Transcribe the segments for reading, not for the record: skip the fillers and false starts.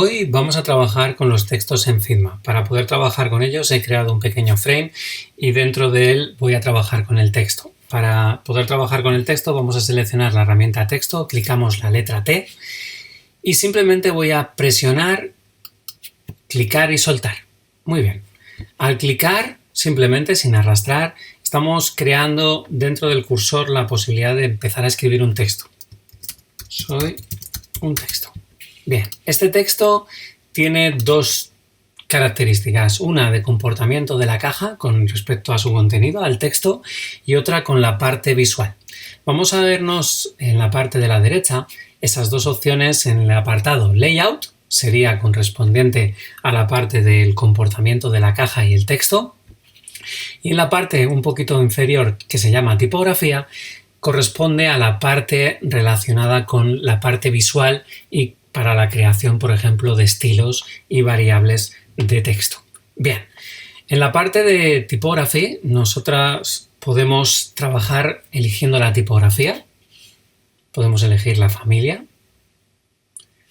Hoy vamos a trabajar con los textos en Figma. Para poder trabajar con ellos he creado un pequeño frame y dentro de él voy a trabajar con el texto. Para poder trabajar con el texto vamos a seleccionar la herramienta texto, clicamos la letra T y simplemente voy a presionar, clicar y soltar. Muy bien. Al clicar, simplemente sin arrastrar, estamos creando dentro del cursor la posibilidad de empezar a escribir un texto. Soy un texto. Bien, este texto tiene dos características, una de comportamiento de la caja con respecto a su contenido, al texto, y otra con la parte visual. Vamos a vernos en la parte de la derecha esas dos opciones en el apartado Layout, sería correspondiente a la parte del comportamiento de la caja y el texto, y en la parte un poquito inferior que se llama Tipografía, corresponde a la parte relacionada con la parte visual y para la creación, por ejemplo, de estilos y variables de texto. Bien, en la parte de tipografía, nosotras podemos trabajar eligiendo la tipografía, podemos elegir la familia,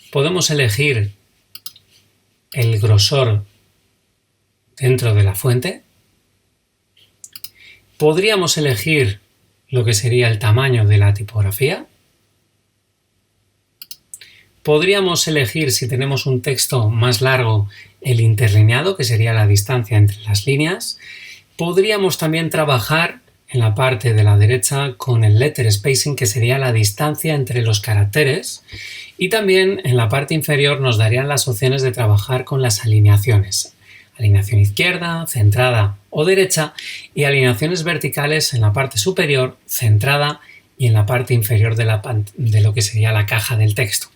podemos elegir el grosor dentro de la fuente, podríamos elegir lo que sería el tamaño de la tipografía. Podríamos elegir, si tenemos un texto más largo, el interlineado, que sería la distancia entre las líneas. Podríamos también trabajar en la parte de la derecha con el letter spacing, que sería la distancia entre los caracteres. Y también en la parte inferior nos darían las opciones de trabajar con las alineaciones. Alineación izquierda, centrada o derecha, y alineaciones verticales en la parte superior, centrada y en la parte inferior de lo que sería la caja del texto.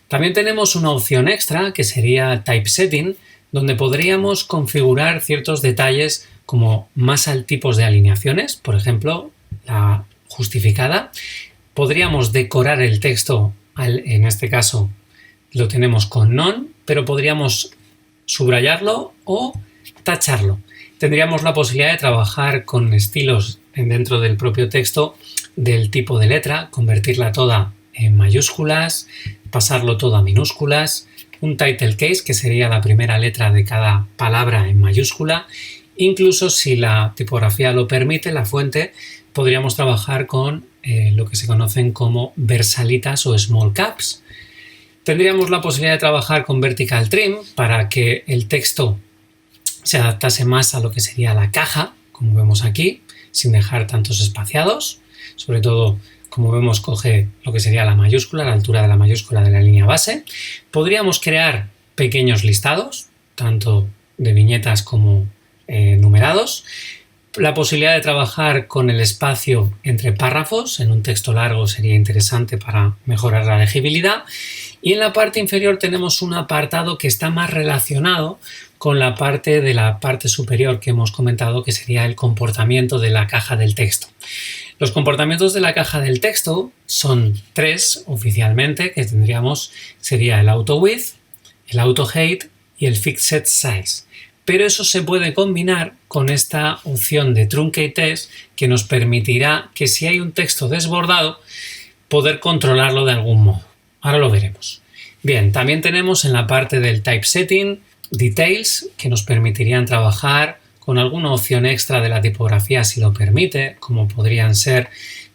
También tenemos una opción extra que sería Typesetting, donde podríamos configurar ciertos detalles como más tipos de alineaciones, por ejemplo, la justificada. Podríamos decorar el texto, en este caso lo tenemos con None, pero podríamos subrayarlo o tacharlo. Tendríamos la posibilidad de trabajar con estilos dentro del propio texto del tipo de letra, convertirla toda en mayúsculas, pasarlo todo a minúsculas, un title case que sería la primera letra de cada palabra en mayúscula. Incluso si la tipografía lo permite, la fuente, podríamos trabajar con lo que se conocen como versalitas o small caps. Tendríamos la posibilidad de trabajar con vertical trim para que el texto se adaptase más a lo que sería la caja, como vemos aquí, sin dejar tantos espaciados. Sobre todo, como vemos, coge lo que sería la mayúscula, la altura de la mayúscula de la línea base. Podríamos crear pequeños listados, tanto de viñetas como numerados. La posibilidad de trabajar con el espacio entre párrafos, en un texto largo sería interesante para mejorar la legibilidad. Y en la parte inferior tenemos un apartado que está más relacionado con la parte de la parte superior que hemos comentado, que sería el comportamiento de la caja del texto. Los comportamientos de la caja del texto son tres oficialmente, que tendríamos, sería el auto width, el auto height y el fixed size. Pero eso se puede combinar con esta opción de truncate text que nos permitirá que si hay un texto desbordado, poder controlarlo de algún modo. Ahora lo veremos. Bien, también tenemos en la parte del typesetting details que nos permitirían trabajar con alguna opción extra de la tipografía si lo permite, como podrían ser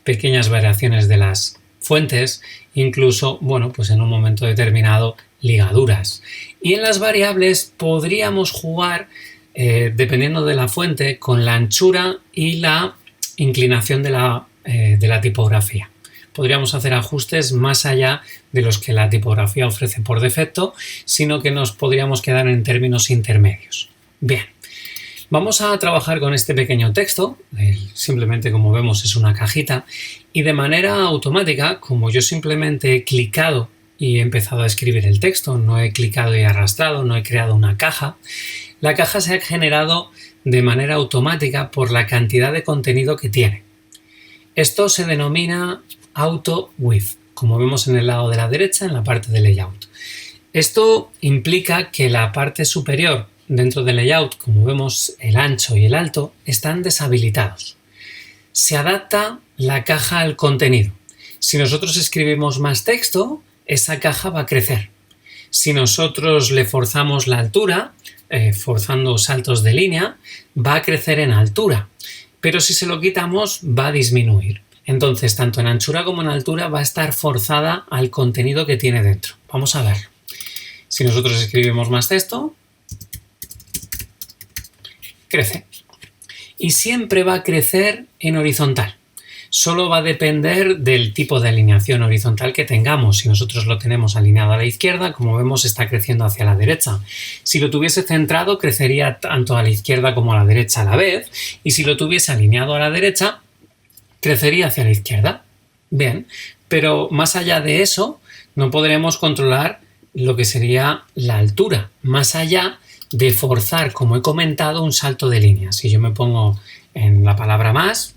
pequeñas variaciones de las fuentes, incluso, bueno, pues en un momento determinado, ligaduras. Y en las variables podríamos jugar, dependiendo de la fuente, con la anchura y la inclinación de la tipografía. Podríamos hacer ajustes más allá de los que la tipografía ofrece por defecto, sino que nos podríamos quedar en términos intermedios. Bien, vamos a trabajar con este pequeño texto, simplemente como vemos es una cajita, y de manera automática, como yo simplemente he clicado y he empezado a escribir el texto, no he clicado y arrastrado, no he creado una caja, la caja se ha generado de manera automática por la cantidad de contenido que tiene. Esto se denomina auto width, como vemos en el lado de la derecha en la parte de layout. Esto implica que la parte superior dentro del layout, como vemos el ancho y el alto, están deshabilitados. Se adapta la caja al contenido. Si nosotros escribimos más texto, esa caja va a crecer. Si nosotros le forzamos la altura, forzando saltos de línea, va a crecer en altura, pero si se lo quitamos va a disminuir. Entonces, tanto en anchura como en altura va a estar forzada al contenido que tiene dentro. Vamos a ver. Si nosotros escribimos más texto, crece. Y siempre va a crecer en horizontal. Solo va a depender del tipo de alineación horizontal que tengamos. Si nosotros lo tenemos alineado a la izquierda, como vemos, está creciendo hacia la derecha. Si lo tuviese centrado, crecería tanto a la izquierda como a la derecha a la vez. Y si lo tuviese alineado a la derecha, crecería hacia la izquierda. Bien, pero más allá de eso, no podremos controlar lo que sería la altura, más allá de forzar, como he comentado, un salto de línea. Si yo me pongo en la palabra más,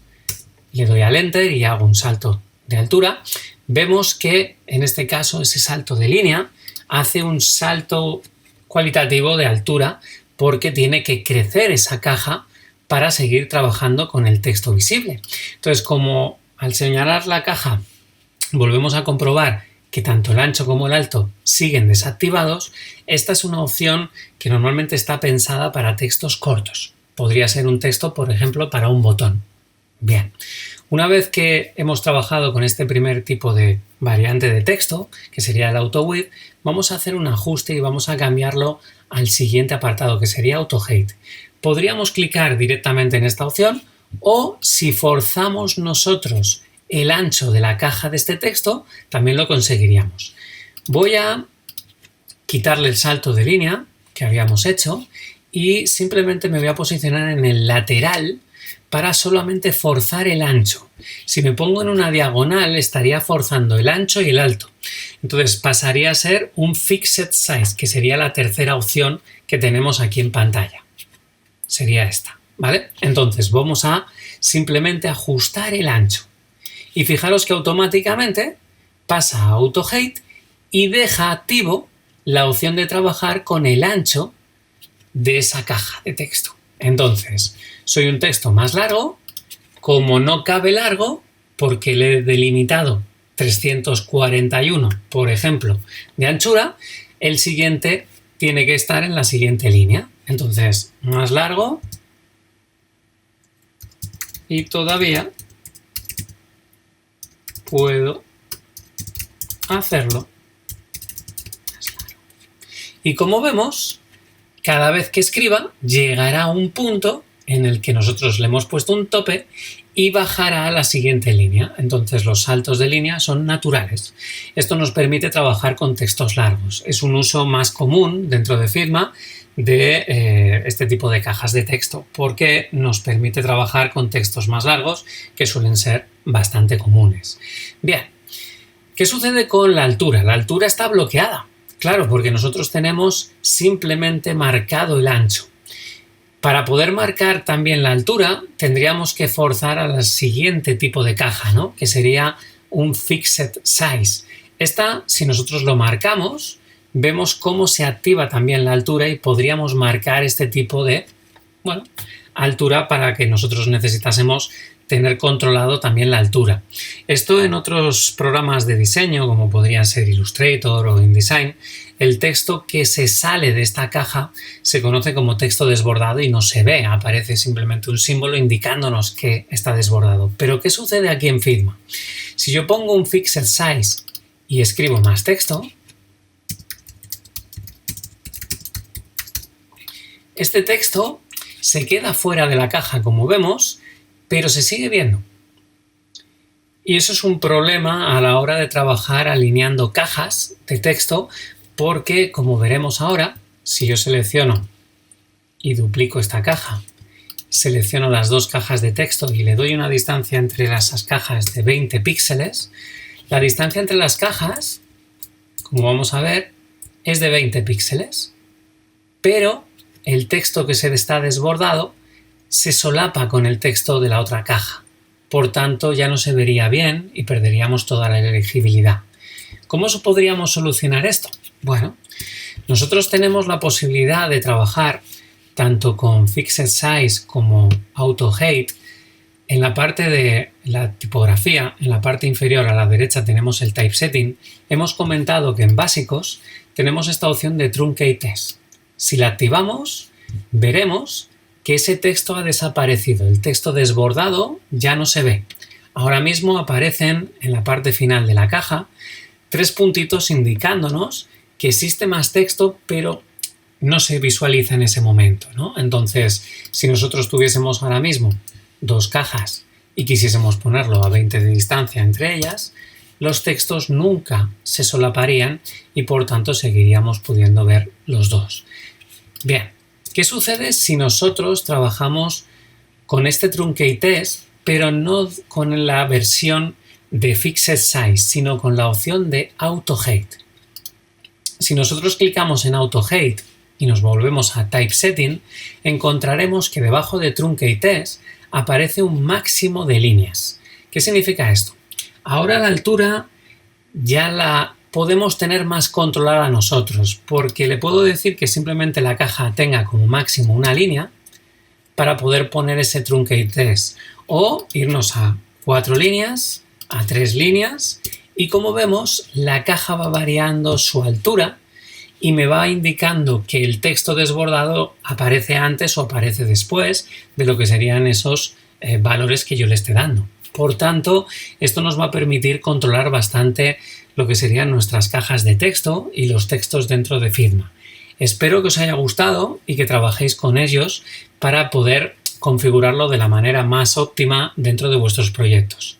le doy al Enter y hago un salto de altura, vemos que en este caso ese salto de línea hace un salto cualitativo de altura porque tiene que crecer esa caja para seguir trabajando con el texto visible. Entonces, como al señalar la caja volvemos a comprobar que tanto el ancho como el alto siguen desactivados, esta es una opción que normalmente está pensada para textos cortos. Podría ser un texto, por ejemplo, para un botón. Bien, una vez que hemos trabajado con este primer tipo de variante de texto, que sería el auto width, vamos a hacer un ajuste y vamos a cambiarlo al siguiente apartado, que sería auto height. Podríamos clicar directamente en esta opción o si forzamos nosotros el ancho de la caja de este texto, también lo conseguiríamos. Voy a quitarle el salto de línea que habíamos hecho y simplemente me voy a posicionar en el lateral para solamente forzar el ancho. Si me pongo en una diagonal estaría forzando el ancho y el alto. Entonces pasaría a ser un Fixed Size, que sería la tercera opción que tenemos aquí en pantalla. Sería esta, ¿vale? Entonces vamos a simplemente ajustar el ancho. Y fijaros que automáticamente pasa a Auto Height y deja activo la opción de trabajar con el ancho de esa caja de texto. Entonces, soy un texto más largo, como no cabe largo, porque le he delimitado 341, por ejemplo, de anchura, el siguiente tiene que estar en la siguiente línea. Entonces, más largo y todavía puedo hacerlo más largo. Y como vemos, cada vez que escriba llegará a un punto en el que nosotros le hemos puesto un tope y bajará a la siguiente línea. Entonces los saltos de línea son naturales. Esto nos permite trabajar con textos largos. Es un uso más común dentro de Figma de este tipo de cajas de texto porque nos permite trabajar con textos más largos que suelen ser bastante comunes. Bien, ¿qué sucede con la altura? La altura está bloqueada. Claro, porque nosotros tenemos simplemente marcado el ancho. Para poder marcar también la altura, tendríamos que forzar al siguiente tipo de caja, ¿no? Que sería un Fixed Size. Esta, si nosotros lo marcamos, vemos cómo se activa también la altura y podríamos marcar este tipo de, altura para que nosotros necesitásemos tener controlado también la altura. Esto en otros programas de diseño, como podrían ser Illustrator o InDesign, el texto que se sale de esta caja se conoce como texto desbordado y no se ve, aparece simplemente un símbolo indicándonos que está desbordado. Pero ¿qué sucede aquí en Figma? Si yo pongo un Fixed Size y escribo más texto, este texto se queda fuera de la caja, como vemos, pero se sigue viendo. Y eso es un problema a la hora de trabajar alineando cajas de texto porque, como veremos ahora, si yo selecciono y duplico esta caja, selecciono las dos cajas de texto y le doy una distancia entre las cajas de 20 píxeles, la distancia entre las cajas, como vamos a ver, es de 20 píxeles, pero el texto que se está desbordado se solapa con el texto de la otra caja. Por tanto, ya no se vería bien y perderíamos toda la legibilidad. ¿Cómo podríamos solucionar esto? Bueno, nosotros tenemos la posibilidad de trabajar tanto con Fixed Size como Auto Height. En la parte de la tipografía, en la parte inferior a la derecha tenemos el Typesetting. Hemos comentado que en básicos tenemos esta opción de Truncate Text. Si la activamos, veremos que ese texto ha desaparecido. El texto desbordado ya no se ve. Ahora mismo aparecen en la parte final de la caja 3 puntitos indicándonos que existe más texto, pero no se visualiza en ese momento, ¿no? Entonces, si nosotros tuviésemos ahora mismo 2 cajas y quisiésemos ponerlo a 20 de distancia entre ellas, los textos nunca se solaparían y por tanto seguiríamos pudiendo ver los dos. Bien, ¿qué sucede si nosotros trabajamos con este Truncate Text, pero no con la versión de Fixed Size, sino con la opción de Auto Height? Si nosotros clicamos en Auto Height y nos volvemos a Typesetting, encontraremos que debajo de Truncate Text aparece un máximo de líneas. ¿Qué significa esto? Ahora la altura ya la podemos tener más controlada nosotros, porque le puedo decir que simplemente la caja tenga como máximo una línea para poder poner ese Truncate Text, o irnos a 4 líneas, a 3 líneas, y como vemos la caja va variando su altura y me va indicando que el texto desbordado aparece antes o aparece después de lo que serían esos valores que yo le esté dando. Por tanto, esto nos va a permitir controlar bastante lo que serían nuestras cajas de texto y los textos dentro de Figma. Espero que os haya gustado y que trabajéis con ellos para poder configurarlo de la manera más óptima dentro de vuestros proyectos.